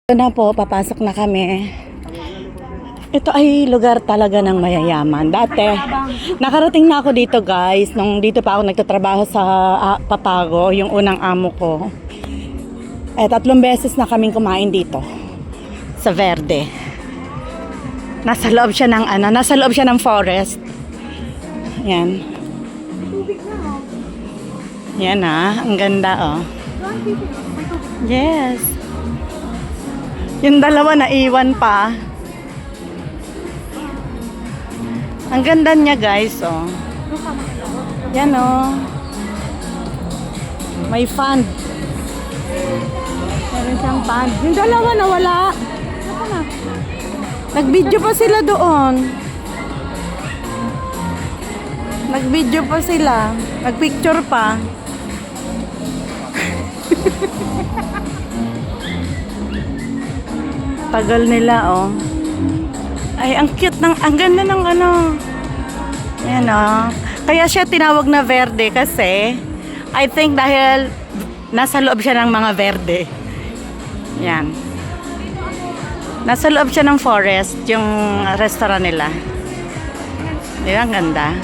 Ito na po, papasok na kami. Ito ay lugar talaga ng mayayaman. Dati, nakarating na ako dito guys, nung dito pa ako nagtatrabaho sa Papago, yung unang amo ko. 3 beses na kaming kumain dito, sa Verde. Nasa loob siya ng nasa loob siya ng forest. Yan. Yan ang ganda oh. Yes. Yung dalawa na iwan pa. Ang ganda niya guys oh. Yan oh. May fan. Meron siyang fan. Yung dalawa nawala. Nag-video pa sila doon. Nag-video pa sila. Nag-picture pa. Tagal nila oh. Ay, ang cute ang ganda ng Ayan oh. Kaya siya tinawag na Verde kasi I think dahil nasa loob siya ng mga verde. Yan. Nasa loob siya ng forest yung restaurant nila. Di ba ang ganda?